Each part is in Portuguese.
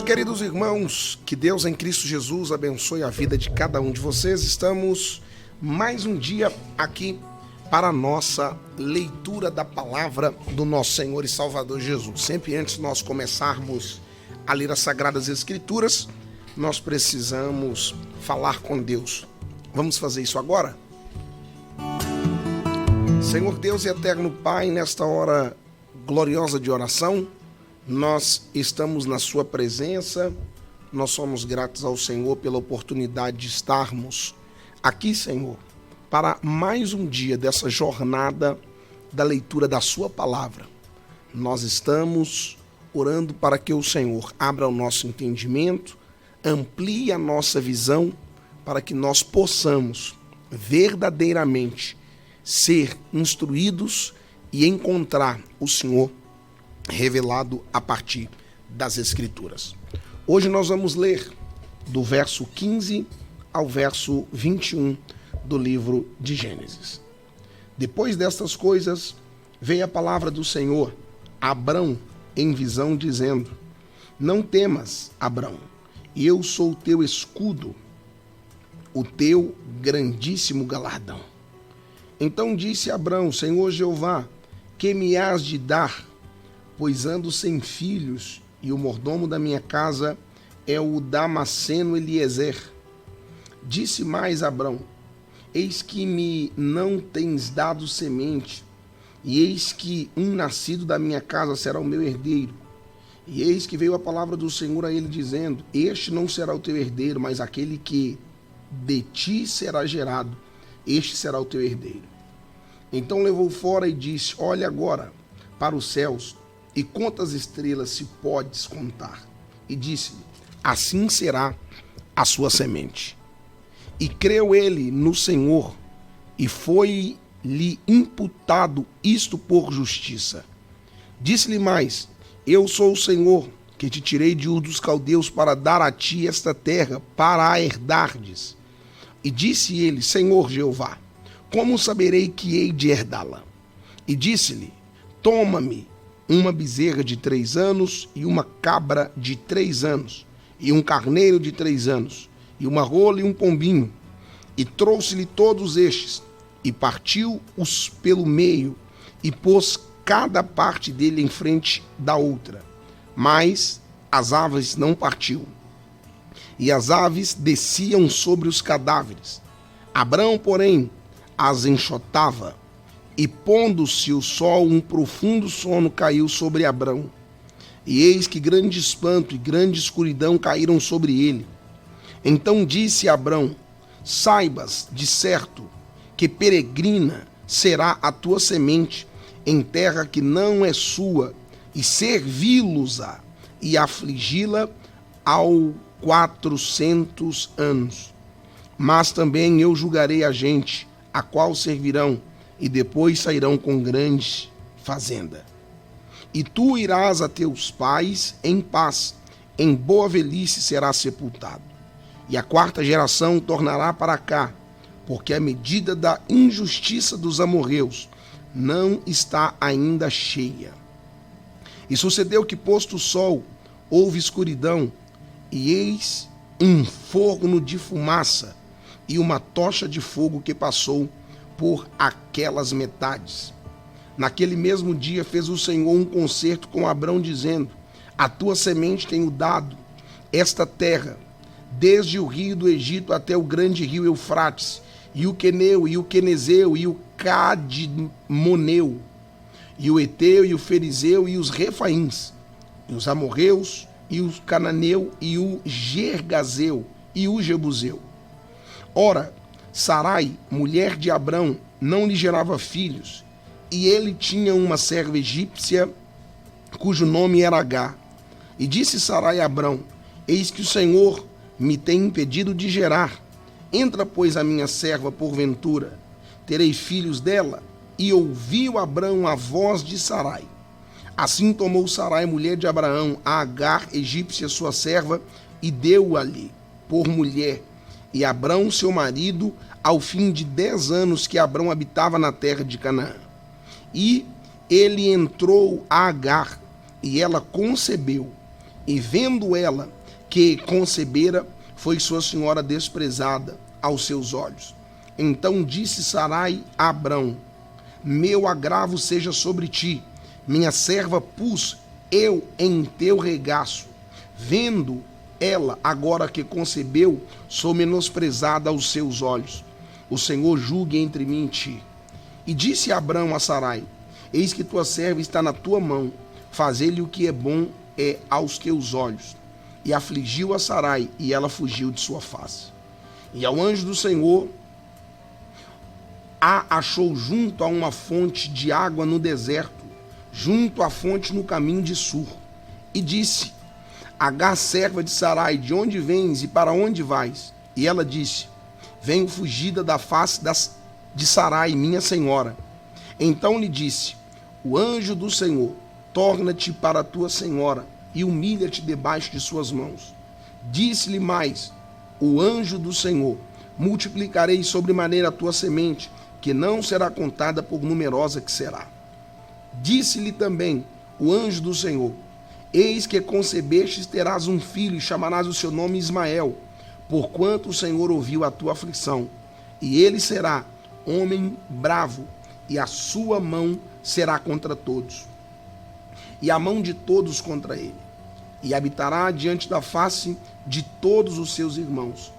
queridos irmãos, que Deus em Cristo Jesus abençoe a vida de cada um de vocês. Estamos mais um dia aqui para a nossa leitura da palavra do nosso Senhor e Salvador Jesus. Sempre antes de nós começarmos a ler as Sagradas Escrituras, nós precisamos falar com Deus. Vamos fazer isso agora? Senhor Deus e eterno Pai, nesta hora gloriosa de oração, nós estamos na sua presença, nós somos gratos ao Senhor pela oportunidade de estarmos aqui, Senhor, para mais um dia dessa jornada da leitura da sua palavra. Nós estamos orando para que o Senhor abra o nosso entendimento, amplie a nossa visão, para que nós possamos verdadeiramente ser instruídos e encontrar o Senhor revelado a partir das Escrituras. Hoje nós vamos ler do verso 15 ao verso 21 do livro de Gênesis. Depois destas coisas, veio a palavra do Senhor a Abrão em visão, dizendo: Não temas, Abrão, eu sou o teu escudo, o teu grandíssimo galardão. Então disse Abrão: Senhor Jeová, que me hás de dar? Pois ando sem filhos, e o mordomo da minha casa é o Damasceno Eliezer. Disse mais Abrão: Eis que me não tens dado semente, e eis que um nascido da minha casa será o meu herdeiro. E eis que veio a palavra do Senhor a ele, dizendo: Este não será o teu herdeiro, mas aquele que de ti será gerado, este será o teu herdeiro. Então levou fora e disse: Olha agora para os céus, e quantas estrelas se podes contar? E disse-lhe: Assim será a sua semente. E creu ele no Senhor, e foi-lhe imputado isto por justiça. Disse-lhe mais: Eu sou o Senhor, que te tirei de Ur dos Caldeus para dar a ti esta terra, para a herdardes. E disse ele: Senhor Jeová, como saberei que hei de herdá-la? E disse-lhe: Toma-me uma bezerra de 3 anos, e uma cabra de 3 anos, e um carneiro de 3 anos, e uma rola e um pombinho. E trouxe-lhe todos estes, e partiu-os pelo meio, e pôs cada parte dele em frente da outra. Mas as aves não partiu. E as aves desciam sobre os cadáveres. Abrão, porém, as enxotava. E pondo-se o sol, um profundo sono caiu sobre Abrão. E eis que grande espanto e grande escuridão caíram sobre ele. Então disse Abrão: Saibas, de certo, que peregrina será a tua semente em terra que não é sua, e servi-los-á e afligi-la ao 400 anos. Mas também eu julgarei a gente, a qual servirão, e depois sairão com grande fazenda. E tu irás a teus pais em paz, em boa velhice serás sepultado. E a 4ª geração tornará para cá, porque a medida da injustiça dos amorreus não está ainda cheia. E sucedeu que, posto o sol, houve escuridão, e eis um forno de fumaça, e uma tocha de fogo que passou por aquelas metades. Naquele mesmo dia fez o Senhor um concerto com Abrão, dizendo: A tua semente tenho dado esta terra, desde o rio do Egito até o grande rio Eufrates, e o Queneu, e o Quenezeu, e o Cadmoneu, e o Eteu, e o Ferizeu, e os Refaíns, e os Amorreus, e o Cananeu, e o Gergazeu, e o Jebuseu. Ora, Sarai, mulher de Abrão, não lhe gerava filhos, e ele tinha uma serva egípcia, cujo nome era Agar. E disse Sarai a Abrão: Eis que o Senhor me tem impedido de gerar. Entra, pois, a minha serva, porventura, terei filhos dela? E ouviu Abrão a voz de Sarai. Assim tomou Sarai, mulher de Abraão, a Agar, egípcia, sua serva, e deu-a-lhe por mulher. E Abrão, seu marido, ao fim de 10 anos que Abrão habitava na terra de Canaã. E ele entrou a Agar, e ela concebeu. E vendo ela que concebera foi sua senhora desprezada aos seus olhos. Então disse Sarai a Abrão: meu agravo seja sobre ti, minha serva pus eu em teu regaço. Vendo ela, agora que concebeu, sou menosprezada aos seus olhos. O Senhor julgue entre mim e ti. E disse Abrão a Sarai: eis que tua serva está na tua mão, faze-lhe o que é bom aos teus olhos. E afligiu a Sarai, e ela fugiu de sua face. E ao anjo do Senhor a achou junto a uma fonte de água no deserto, junto à fonte no caminho de Sur. E disse: Agar, serva de Sarai, de onde vens e para onde vais? E ela disse: venho fugida da face de Sarai, minha senhora. Então lhe disse: o anjo do Senhor, torna-te para a tua senhora e humilha-te debaixo de suas mãos. Disse-lhe mais o anjo do Senhor: multiplicarei sobremaneira a tua semente, que não será contada por numerosa que será. Disse-lhe também o anjo do Senhor: eis que concebestes, terás um filho, e chamarás o seu nome Ismael, porquanto o Senhor ouviu a tua aflição. E ele será homem bravo, e a sua mão será contra todos, e a mão de todos contra ele. E habitará diante da face de todos os seus irmãos.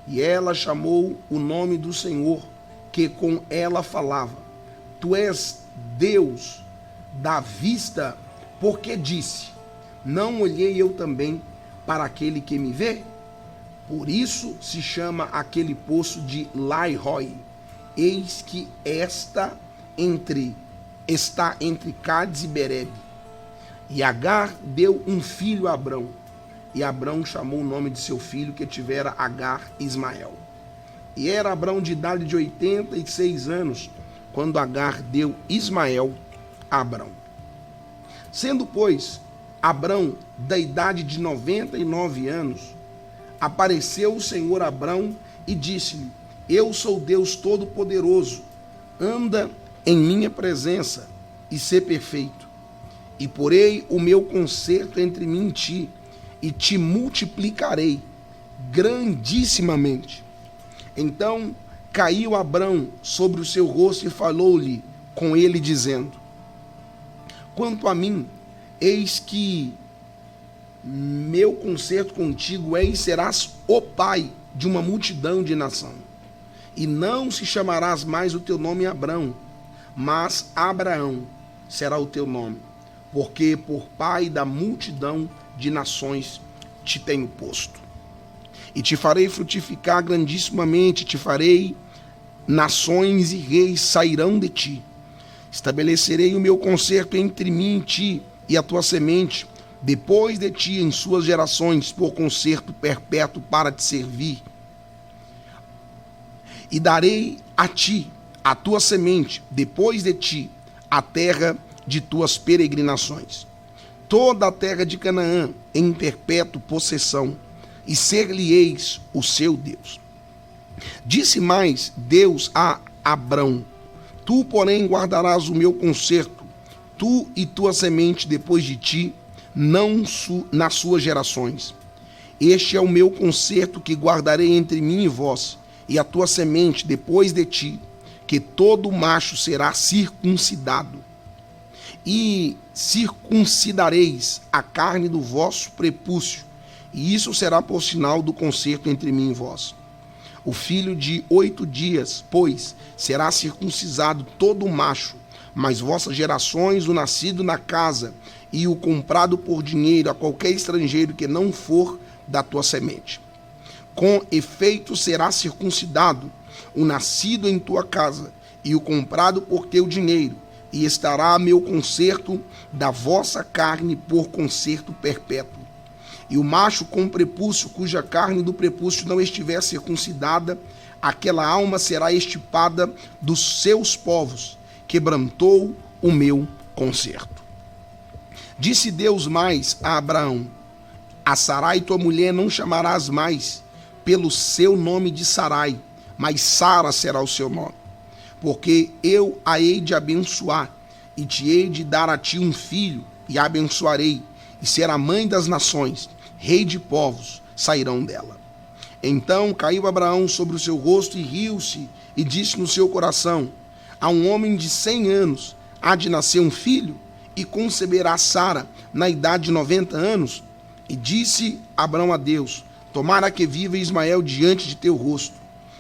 E ela chamou o nome do Senhor, que com ela falava: tu és Deus da vista, porque disse: não olhei eu também para aquele que me vê? Por isso se chama aquele poço de Lai-Roi. Eis que está entre Cádiz e Berebe. E Agar deu um filho a Abrão, e Abrão chamou o nome de seu filho que tivera Agar, Ismael. E era Abrão de idade de 86 anos, quando Agar deu Ismael a Abrão. Sendo, pois, Abrão da idade de 99 anos, apareceu o Senhor a Abrão e disse-lhe: eu sou Deus Todo-Poderoso, anda em minha presença e sê perfeito. E porei o meu concerto entre mim e ti, e te multiplicarei grandissimamente. Então caiu Abrão sobre o seu rosto e falou-lhe com ele, dizendo: quanto a mim, eis que meu concerto contigo é e serás o pai de uma multidão de nação. E não se chamarás mais o teu nome Abrão, mas Abraão será o teu nome, porque por pai da multidão de nações te tenho posto. E te farei frutificar grandissimamente, te farei nações e reis sairão de ti. Estabelecerei o meu concerto entre mim e ti e a tua semente, depois de ti em suas gerações, por concerto perpétuo para te servir. E darei a ti, a tua semente, depois de ti, a terra de tuas peregrinações, toda a terra de Canaã em perpétua possessão, e ser-lhe-eis o seu Deus. Disse mais Deus a Abrão: tu, porém, guardarás o meu concerto, tu e tua semente depois de ti, não nas suas gerações. Este é o meu concerto que guardarei entre mim e vós, e a tua semente depois de ti, que todo macho será circuncidado. E circuncidareis a carne do vosso prepúcio, e isso será por sinal do concerto entre mim e vós. O filho de 8 dias, pois, será circuncisado todo macho, mas vossas gerações, o nascido na casa e o comprado por dinheiro a qualquer estrangeiro que não for da tua semente. Com efeito será circuncidado o nascido em tua casa e o comprado por teu dinheiro, e estará meu concerto da vossa carne por concerto perpétuo. E o macho com prepúcio, cuja carne do prepúcio não estiver circuncidada, aquela alma será extirpada dos seus povos, quebrantou o meu concerto. Disse Deus mais a Abraão: a Sarai tua mulher não chamarás mais pelo seu nome de Sarai, mas Sara será o seu nome, porque eu a hei de abençoar, e te hei de dar a ti um filho, e a abençoarei, e será mãe das nações, rei de povos sairão dela. Então caiu Abraão sobre o seu rosto e riu-se, e disse no seu coração: a um homem de 100 anos há de nascer um filho, e conceberá Sara na idade de 90 anos? E disse Abraão a Deus: tomara que viva Ismael diante de teu rosto.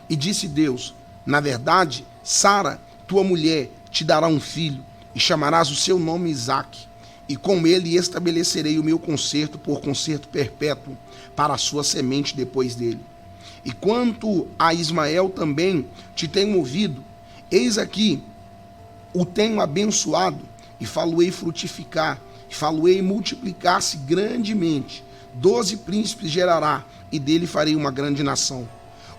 E disse Deus: na verdade, Sara, tua mulher, te dará um filho, e chamarás o seu nome Isaque, e com ele estabelecerei o meu concerto por concerto perpétuo para a sua semente depois dele. E quanto a Ismael também te tenho ouvido, eis aqui, o tenho abençoado, e falo-ei frutificar, e falo-ei multiplicar-se grandemente. 12 príncipes gerará, e dele farei uma grande nação.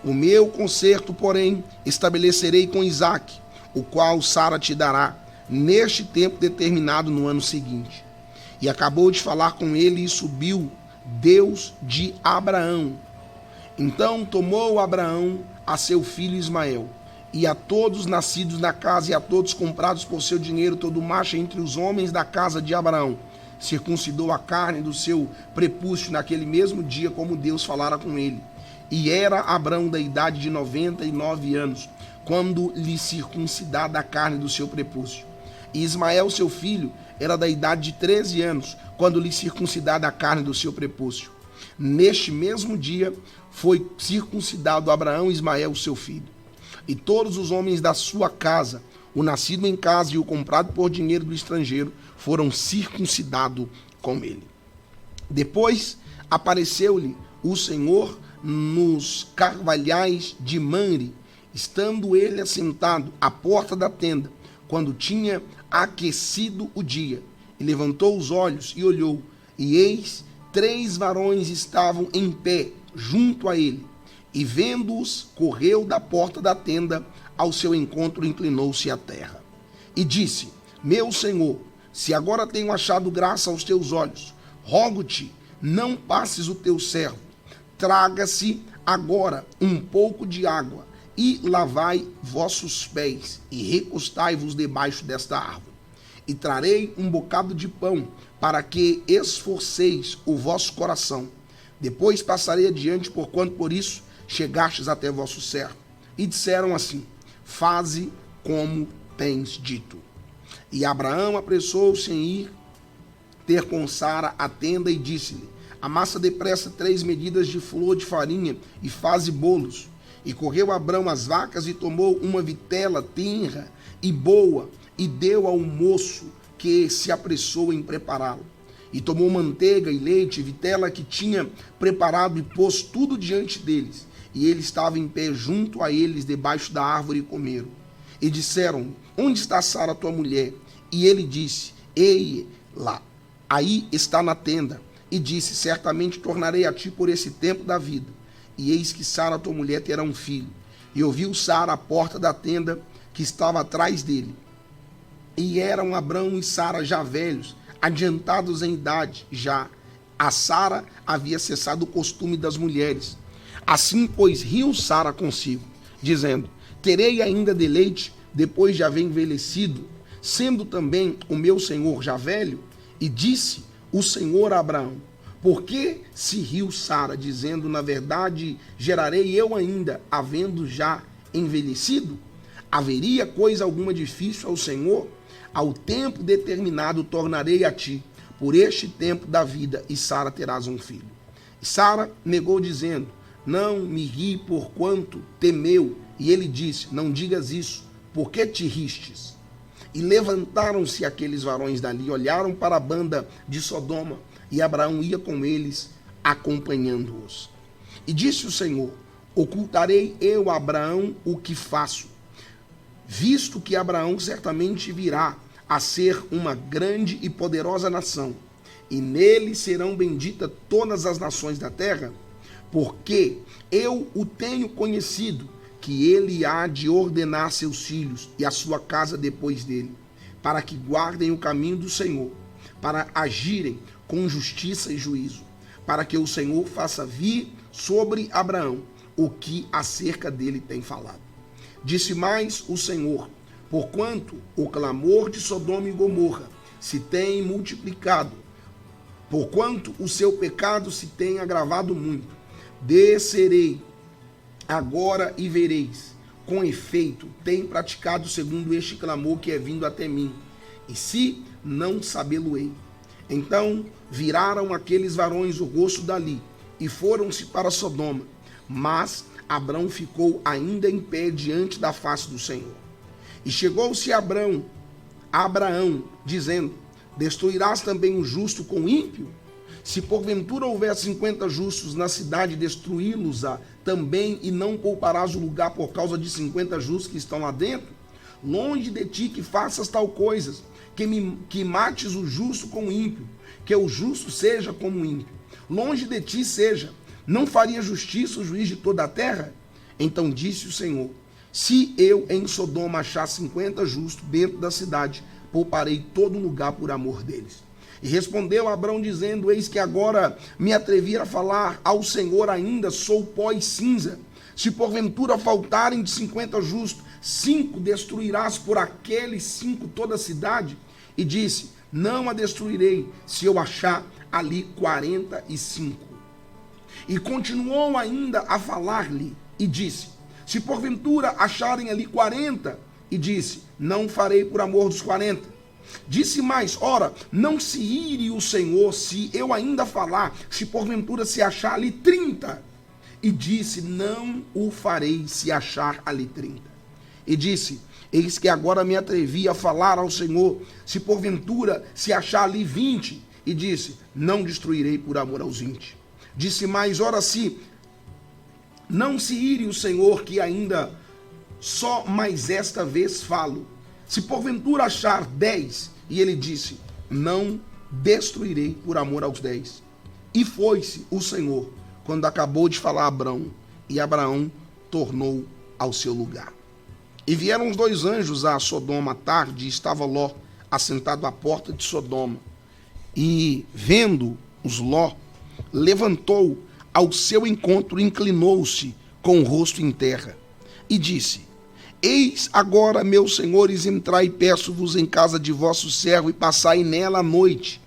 O meu concerto, porém, estabelecerei com Isaque, o qual Sara te dará, neste tempo determinado no ano seguinte. E acabou de falar com ele, e subiu Deus de Abraão. Então tomou Abraão a seu filho Ismael, e a todos nascidos na casa, e a todos comprados por seu dinheiro, todo macho entre os homens da casa de Abraão, circuncidou a carne do seu prepúcio naquele mesmo dia, como Deus falara com ele. E era Abraão da idade de 99 anos, quando lhe circuncidada a carne do seu prepúcio. E Ismael, seu filho, era da idade de 13 anos, quando lhe circuncidada a carne do seu prepúcio. Neste mesmo dia foi circuncidado Abraão e Ismael, seu filho. E todos os homens da sua casa, o nascido em casa e o comprado por dinheiro do estrangeiro, foram circuncidados com ele. Depois apareceu-lhe o Senhor nos carvalhais de Mamre, estando ele assentado à porta da tenda, quando tinha aquecido o dia, e levantou os olhos e olhou, e eis 3 varões estavam em pé junto a ele, e vendo-os, correu da porta da tenda ao seu encontro, inclinou-se à terra, e disse: meu senhor, se agora tenho achado graça aos teus olhos, rogo-te, não passes o teu servo, traga-se agora um pouco de água, e lavai vossos pés, e recostai-vos debaixo desta árvore. E trarei um bocado de pão, para que esforceis o vosso coração. Depois passarei adiante, porquanto por isso chegastes até vosso servo. E disseram assim: faze como tens dito. E Abraão apressou-se em ir ter com Sara a tenda, e disse-lhe: amassa depressa 3 medidas de flor de farinha, e faze bolos. E correu Abraão as vacas, e tomou uma vitela tenra e boa, e deu ao moço, que se apressou em prepará-lo. E tomou manteiga e leite, vitela que tinha preparado, e pôs tudo diante deles. E ele estava em pé junto a eles, debaixo da árvore, e comeram. E disseram: onde está Sara, tua mulher? E ele disse: ei lá, aí está na tenda. E disse: certamente tornarei a ti por esse tempo da vida. E eis que Sara, tua mulher, terá um filho. E ouviu Sara a porta da tenda que estava atrás dele. E eram Abraão e Sara já velhos, adiantados em idade já. A Sara havia cessado o costume das mulheres. Assim, pois, riu Sara consigo, dizendo: terei ainda deleite depois de haver envelhecido, sendo também o meu senhor já velho? E disse o Senhor a Abraão: por que se riu Sara, dizendo: na verdade gerarei eu ainda, havendo já envelhecido? Haveria coisa alguma difícil ao Senhor? Ao tempo determinado tornarei a ti, por este tempo da vida, e Sara terás um filho. E Sara negou, dizendo: não me ri, porquanto temeu. E ele disse: não digas isso, por que te ristes? E levantaram-se aqueles varões dali, olharam para a banda de Sodoma, e Abraão ia com eles, acompanhando-os. E disse o Senhor: ocultarei eu a Abraão o que faço, visto que Abraão certamente virá a ser uma grande e poderosa nação, e nele serão benditas todas as nações da terra, porque eu o tenho conhecido, que ele há de ordenar seus filhos e a sua casa depois dele, para que guardem o caminho do Senhor, para agirem com justiça e juízo, para que o Senhor faça vir sobre Abraão o que acerca dele tem falado. Disse mais o Senhor: porquanto o clamor de Sodoma e Gomorra se tem multiplicado, porquanto o seu pecado se tem agravado muito. Descerei agora e vereis. Com efeito, tem praticado segundo este clamor que é vindo até mim. E se não sabê-lo-ei. Então viraram aqueles varões o rosto dali e foram-se para Sodoma. Mas Abrão ficou ainda em pé diante da face do Senhor. E chegou-se a Abraão, dizendo: destruirás também o justo com o ímpio? Se porventura houver 50 justos na cidade, destruí-los-á também, e não pouparás o lugar por causa de 50 justos que estão lá dentro? Longe de ti que faças tal coisas, que mates o justo com o ímpio, que o justo seja como o ímpio. Longe de ti seja, não faria justiça o juiz de toda a terra? Então disse o Senhor: se eu em Sodoma achar 50 justos dentro da cidade, pouparei todo lugar por amor deles. E respondeu Abrão dizendo: eis que agora me atrevi a falar ao Senhor, ainda sou pó e cinza. Se porventura faltarem de 50 justos, 5 destruirás por aqueles 5 toda a cidade? E disse: não a destruirei, se eu achar ali 45. E continuou ainda a falar-lhe, e disse: se porventura acharem ali 40, e disse: não farei por amor dos 40. Disse mais: ora, não se ire o Senhor se eu ainda falar, se porventura se achar ali 30. E disse: não o farei se achar ali 30. E disse: eis que agora me atrevi a falar ao Senhor, se porventura se achar ali 20. E disse: não destruirei por amor aos 20. Disse mais: ora, se não se ire o Senhor, que ainda só mais esta vez falo, se porventura achar 10, e ele disse: não destruirei por amor aos 10. E foi-se o Senhor, quando acabou de falar a Abrão, e Abraão tornou ao seu lugar. E vieram os 2 anjos a Sodoma à tarde, e estava Ló assentado à porta de Sodoma. E vendo-os Ló, levantou ao seu encontro, inclinou-se com o rosto em terra, e disse: eis agora, meus senhores, entrai, peço-vos, em casa de vosso servo, e passai nela a noite.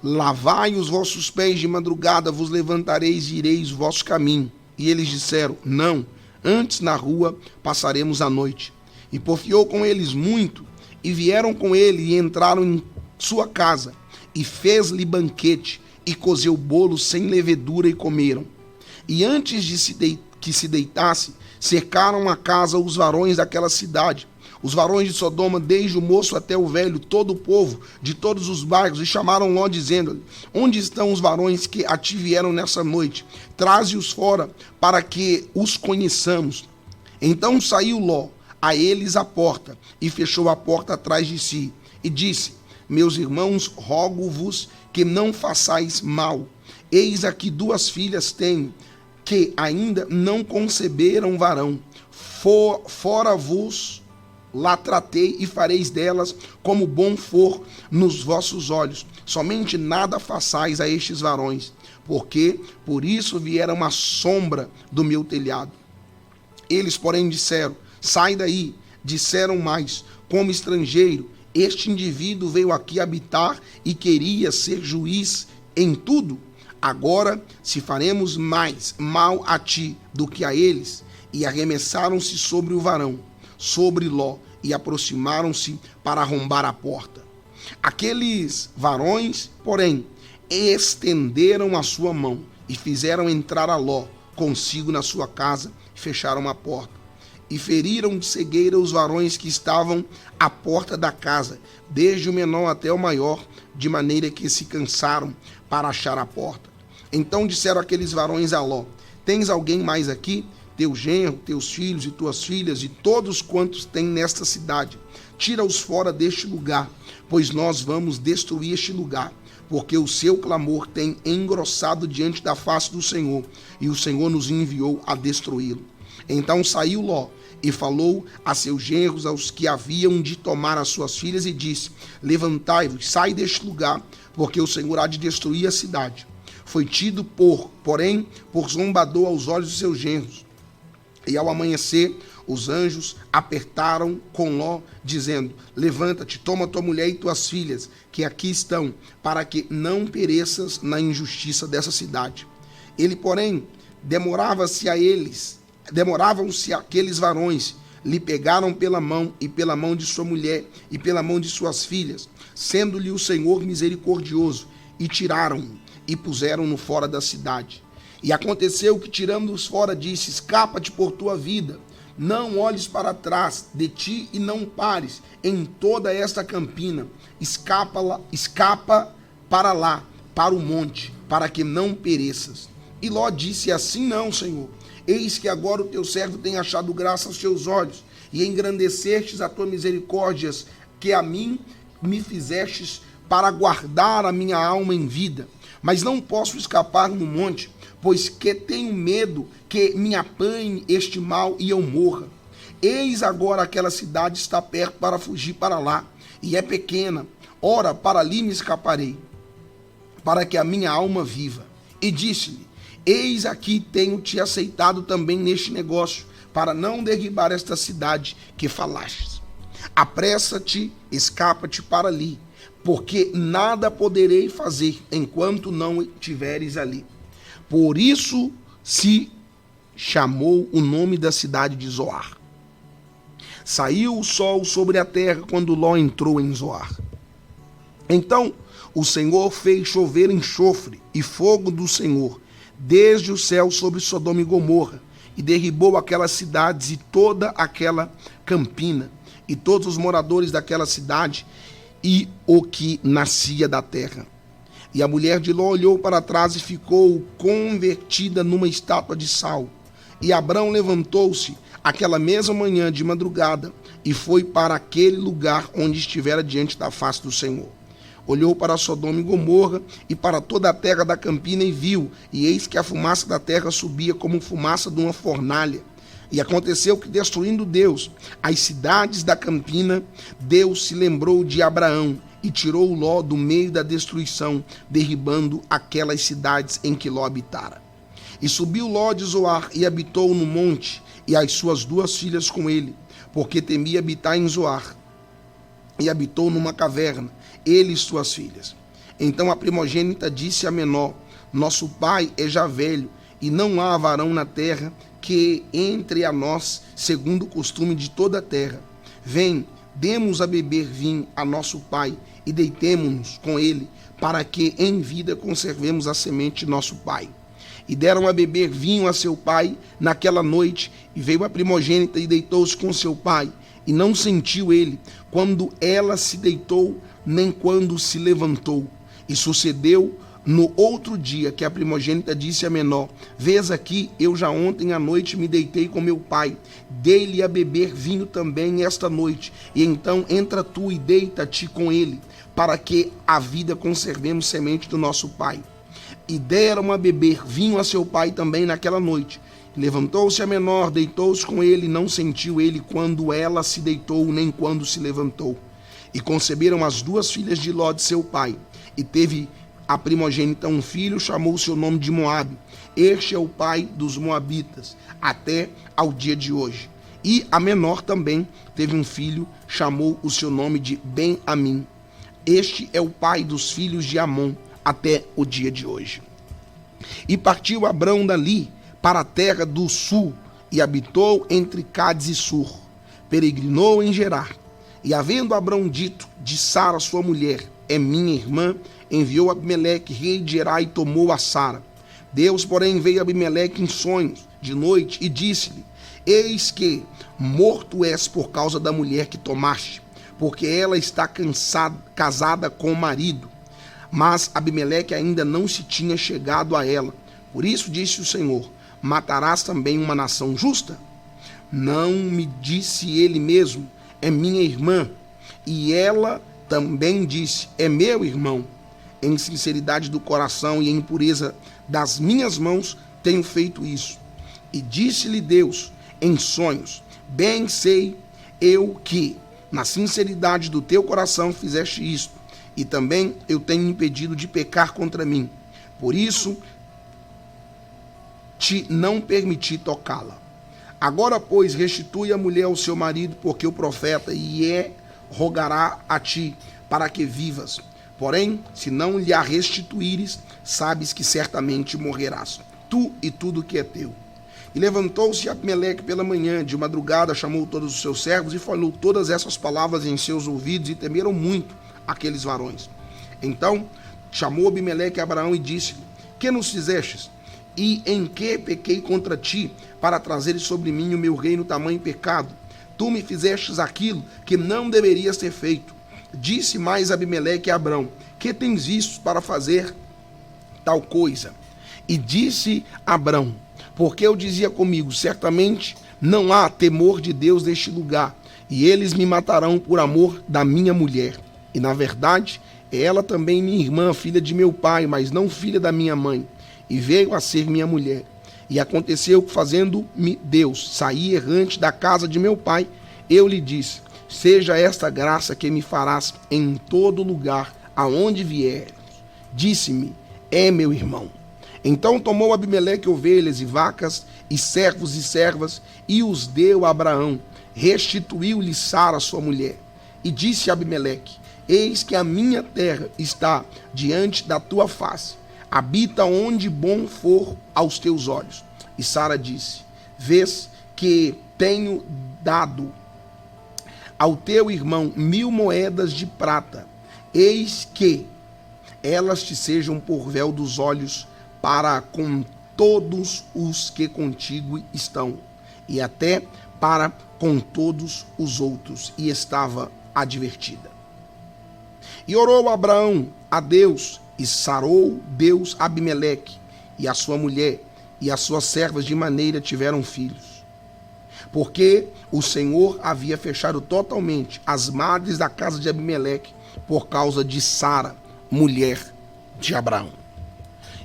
Lavai os vossos pés de madrugada, vos levantareis e ireis o vosso caminho. E eles disseram: não, antes na rua passaremos a noite. E porfiou com eles muito, e vieram com ele, e entraram em sua casa, e fez-lhe banquete, e cozeu bolo sem levedura, e comeram. E antes de que se deitasse, cercaram a casa os varões daquela cidade, os varões de Sodoma, desde o moço até o velho, todo o povo, de todos os bairros, e chamaram Ló, dizendo-lhe: onde estão os varões que a ti vieram nessa noite? Traze-os fora, para que os conheçamos. Então saiu Ló a eles à porta, e fechou a porta atrás de si, e disse: meus irmãos, rogo-vos que não façais mal. Eis aqui 2 filhas tenho, que ainda não conceberam varão. Fora vos lá tratei, e fareis delas como bom for nos vossos olhos. Somente nada façais a estes varões, porque por isso vieram a sombra do meu telhado. Eles, porém, disseram: sai daí. Disseram mais: como estrangeiro, este indivíduo veio aqui habitar e queria ser juiz em tudo. Agora, se faremos mais mal a ti do que a eles. E arremessaram-se sobre o varão, sobre Ló, e aproximaram-se para arrombar a porta. Aqueles varões, porém, estenderam a sua mão e fizeram entrar a Ló consigo na sua casa, e fecharam a porta. E feriram de cegueira os varões que estavam à porta da casa, desde o menor até o maior, de maneira que se cansaram para achar a porta. Então disseram aqueles varões a Ló: tens alguém mais aqui? Teu genro, teus filhos e tuas filhas, e todos quantos têm nesta cidade, tira-os fora deste lugar, pois nós vamos destruir este lugar, porque o seu clamor tem engrossado diante da face do Senhor, e o Senhor nos enviou a destruí-lo. Então saiu Ló e falou a seus genros, aos que haviam de tomar as suas filhas, e disse: levantai-vos, sai deste lugar, porque o Senhor há de destruir a cidade. Foi tido porém, por zombador aos olhos de seus genros. E ao amanhecer, os anjos apertaram com Ló, dizendo: levanta-te, toma tua mulher e tuas filhas, que aqui estão, para que não pereças na injustiça dessa cidade. Ele, porém, demoravam-se aqueles varões, lhe pegaram pela mão e pela mão de sua mulher e pela mão de suas filhas, sendo-lhe o Senhor misericordioso, e tiraram-no e puseram-no fora da cidade. E aconteceu que, tirando-os fora, disse: escapa-te por tua vida, não olhes para trás de ti e não pares em toda esta campina, escapa para lá, para o monte, para que não pereças. E Ló disse: assim não, Senhor, eis que agora o teu servo tem achado graça aos teus olhos, e engrandecestes a tua misericórdia, que a mim me fizestes, para guardar a minha alma em vida. Mas não posso escapar no monte, pois que tenho medo que me apanhe este mal e eu morra. Eis agora aquela cidade está perto para fugir para lá, e é pequena. Ora, para ali me escaparei, para que a minha alma viva. E disse-lhe: eis aqui tenho-te aceitado também neste negócio, para não derribar esta cidade que falastes. Apressa-te, escapa-te para ali, porque nada poderei fazer enquanto não estiveres ali. Por isso se chamou o nome da cidade de Zoar. Saiu o sol sobre a terra quando Ló entrou em Zoar. Então o Senhor fez chover enxofre e fogo do Senhor desde o céu sobre Sodoma e Gomorra, e derribou aquelas cidades e toda aquela campina, e todos os moradores daquela cidade, e o que nascia da terra. E a mulher de Ló olhou para trás e ficou convertida numa estátua de sal. E Abrão levantou-se aquela mesma manhã de madrugada e foi para aquele lugar onde estivera diante da face do Senhor. Olhou para Sodoma e Gomorra e para toda a terra da campina e viu, e eis que a fumaça da terra subia como fumaça de uma fornalha. E aconteceu que, destruindo Deus as cidades da campina, Deus se lembrou de Abraão e tirou Ló do meio da destruição, derribando aquelas cidades em que Ló habitara. E subiu Ló de Zoar e habitou no monte, e as suas duas filhas com ele, porque temia habitar em Zoar. E habitou numa caverna, ele e suas filhas. Então a primogênita disse à menor: nosso pai é já velho, e não há varão na terra que entre a nós, segundo o costume de toda a terra. Vem, demos a beber vinho a nosso pai, e deitemo-nos com ele, para que em vida conservemos a semente de nosso pai. E deram a beber vinho a seu pai naquela noite, e veio a primogênita e deitou-se com seu pai, e não sentiu ele, quando ela se deitou, nem quando se levantou. E sucedeu no outro dia que a primogênita disse à menor: vês aqui, eu já ontem à noite me deitei com meu pai, dei-lhe a beber vinho também esta noite, e então entra tu e deita-te com ele, para que a vida conservemos semente do nosso pai. E deram a beber vinho a seu pai também naquela noite. Levantou-se a menor, deitou-se com ele, não sentiu ele quando ela se deitou, nem quando se levantou. E conceberam as duas filhas de Ló de seu pai, e teve a primogênita um filho, chamou o seu nome de Moabe. Este é o pai dos moabitas, até ao dia de hoje. E a menor também teve um filho, chamou o seu nome de Ben-Amim. Este é o pai dos filhos de Amon, até o dia de hoje. E partiu Abrão dali para a terra do sul, e habitou entre Cádiz e Sur. Peregrinou em Gerar. E havendo Abrão dito de Sara sua mulher: é minha irmã, enviou Abimeleque, rei de Gerar, e tomou a Sara. Deus, porém, veio a Abimeleque em sonhos de noite e disse-lhe: eis que morto és por causa da mulher que tomaste, porque ela está casada com o marido. Mas Abimeleque ainda não se tinha chegado a ela. Por isso disse o Senhor: matarás também uma nação justa? Não me disse ele mesmo: é minha irmã? E ela também disse: é meu irmão. Em sinceridade do coração e em pureza das minhas mãos tenho feito isso. E disse-lhe Deus em sonhos: bem sei eu que na sinceridade do teu coração fizeste isto, e também eu tenho impedido de pecar contra mim. Por isso te não permiti tocá-la. Agora, pois, restitui a mulher ao seu marido, porque o profeta rogará a ti, para que vivas. Porém, se não lhe a restituíres, sabes que certamente morrerás, tu e tudo que é teu. E levantou-se Abimeleque pela manhã, de madrugada chamou todos os seus servos e falou todas essas palavras em seus ouvidos, e temeram muito aqueles varões. Então chamou Abimeleque a Abraão e disse-lhe: que nos fizestes? E em que pequei contra ti, para trazeres sobre mim o meu reino tamanho pecado? Tu me fizestes aquilo que não deverias ter feito. Disse mais Abimeleque a Abraão: que tens visto para fazer tal coisa? E disse Abraão: porque eu dizia comigo, certamente não há temor de Deus neste lugar, e eles me matarão por amor da minha mulher. E na verdade, ela também minha irmã, filha de meu pai, mas não filha da minha mãe, e veio a ser minha mulher. E aconteceu que, fazendo-me Deus sair errante da casa de meu pai, eu lhe disse: seja esta graça que me farás em todo lugar aonde vieres. Disse-me: é meu irmão. Então tomou Abimeleque ovelhas e vacas, e servos e servas, e os deu a Abraão. Restituiu-lhe Sara, sua mulher. E disse Abimeleque: eis que a minha terra está diante da tua face. Habita onde bom for aos teus olhos. E Sara disse: vês que tenho dado ao teu irmão 1000 moedas de prata. Eis que elas te sejam por véu dos olhos para com todos os que contigo estão, e até para com todos os outros. E estava advertida. E orou Abraão a Deus, e sarou Deus Abimeleque, e a sua mulher, e as suas servas de maneira tiveram filhos. Porque o Senhor havia fechado totalmente as madres da casa de Abimeleque, por causa de Sara, mulher de Abraão.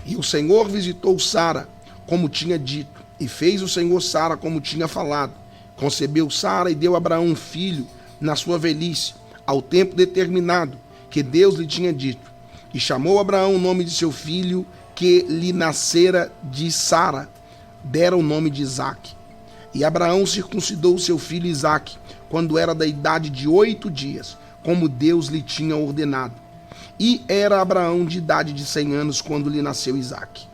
E o Senhor visitou Sara, como tinha dito, e fez o Senhor Sara como tinha falado. Concebeu Sara e deu a Abraão um filho na sua velhice, ao tempo determinado, que Deus lhe tinha dito. E chamou Abraão o nome de seu filho, que lhe nascera de Sara, dera o nome de Isaque. E Abraão circuncidou seu filho Isaque, quando era da idade de 8 dias, como Deus lhe tinha ordenado. E era Abraão de idade de 100 anos quando lhe nasceu Isaque.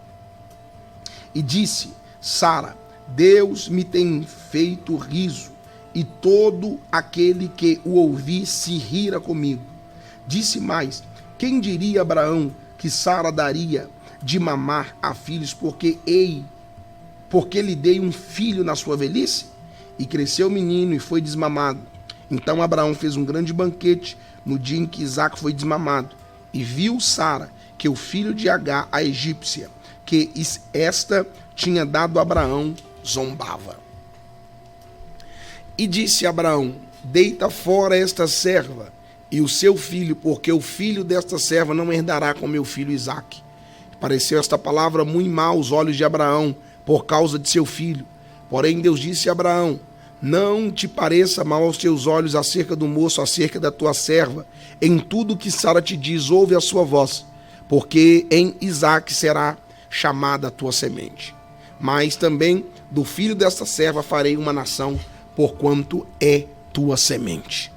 E disse Sara: Deus me tem feito riso, e todo aquele que o ouvir se rira comigo. Disse mais: quem diria Abraão que Sara daria de mamar a filhos, porque lhe dei um filho na sua velhice? E cresceu o menino e foi desmamado. Então Abraão fez um grande banquete no dia em que Isaque foi desmamado. E viu Sara que o filho de Agar, a egípcia, que esta tinha dado a Abraão, zombava. E disse Abraão: deita fora esta serva e o seu filho, porque o filho desta serva não herdará com meu filho Isaque. Pareceu esta palavra muito mal aos olhos de Abraão, por causa de seu filho. Porém Deus disse a Abraão: não te pareça mal aos teus olhos acerca do moço, acerca da tua serva. Em tudo que Sara te diz, ouve a sua voz, porque em Isaque será chamada a tua semente. Mas também do filho desta serva farei uma nação, porquanto é tua semente.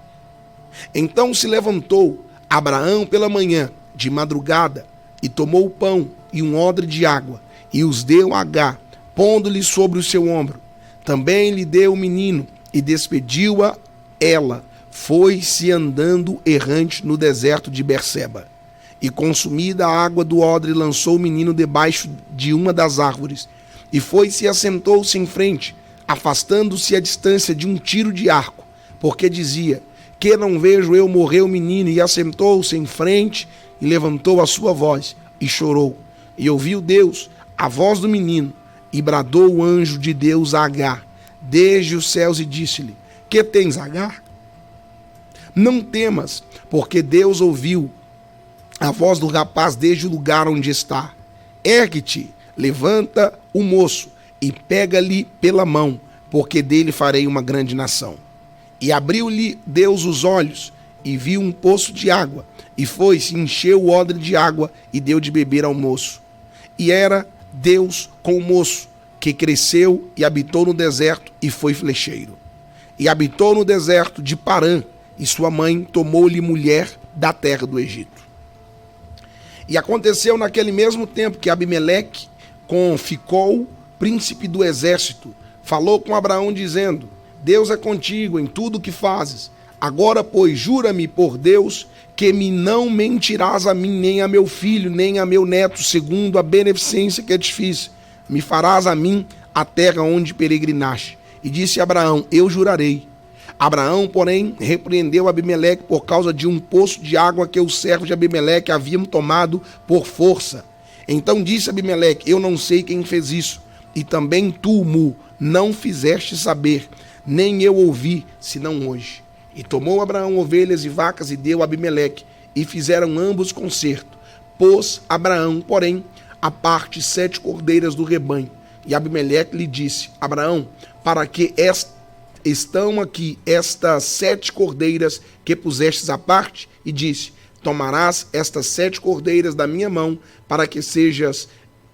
Então se levantou Abraão pela manhã, de madrugada, e tomou o pão e um odre de água, e os deu a Agar, pondo-lhe sobre o seu ombro. Também lhe deu o menino, e despediu-a ela. Foi-se andando errante no deserto de Berseba. E consumida a água do odre, lançou o menino debaixo de uma das árvores. E foi-se e assentou-se em frente, afastando-se a distância de um tiro de arco, porque dizia: que não vejo eu morrer o menino? E assentou-se em frente, e levantou a sua voz, e chorou. E ouviu Deus a voz do menino, e bradou o anjo de Deus a Agar, desde os céus, e disse-lhe: que tens, Agar? Não temas, porque Deus ouviu a voz do rapaz desde o lugar onde está. Ergue-te, levanta o moço, e pega-lhe pela mão, porque dele farei uma grande nação. E abriu-lhe Deus os olhos, e viu um poço de água, e foi-se, encheu o odre de água, e deu de beber ao moço. E era Deus com o moço, que cresceu e habitou no deserto e foi flecheiro. E habitou no deserto de Parã, e sua mãe tomou-lhe mulher da terra do Egito. E aconteceu naquele mesmo tempo que Abimeleque, com Ficol, príncipe do exército, falou com Abraão dizendo: Deus é contigo em tudo o que fazes. Agora, pois, jura-me por Deus que me não mentirás a mim, nem a meu filho, nem a meu neto, segundo a beneficência que te fiz. Me farás a mim a terra onde peregrinaste. E disse Abraão: eu jurarei. Abraão, porém, repreendeu Abimeleque por causa de um poço de água que os servos de Abimeleque haviam tomado por força. Então disse Abimeleque: eu não sei quem fez isso, e também tu, Mu, não fizeste saber, nem eu ouvi, senão hoje. E tomou Abraão ovelhas e vacas e deu a Abimeleque, e fizeram ambos concerto. Pôs Abraão, porém, à parte 7 cordeiras do rebanho. E Abimeleque lhe disse: Abraão, para que estão aqui estas 7 cordeiras que pusestes à parte? E disse: tomarás estas 7 cordeiras da minha mão, para que sejas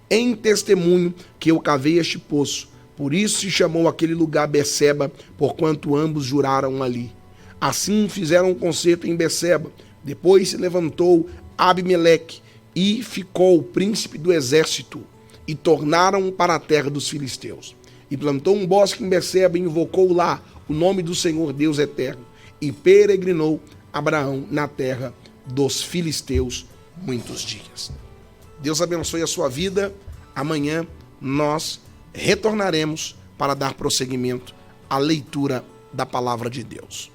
em testemunho que eu cavei este poço. Por isso se chamou aquele lugar Beceba, porquanto ambos juraram ali. Assim fizeram um concerto em Beceba. Depois se levantou Abimeleque e ficou o príncipe do exército, e tornaram para a terra dos filisteus. E plantou um bosque em Beceba e invocou lá o nome do Senhor Deus eterno. E peregrinou Abraão na terra dos filisteus muitos dias. Deus abençoe a sua vida. Amanhã nós retornaremos para dar prosseguimento à leitura da palavra de Deus.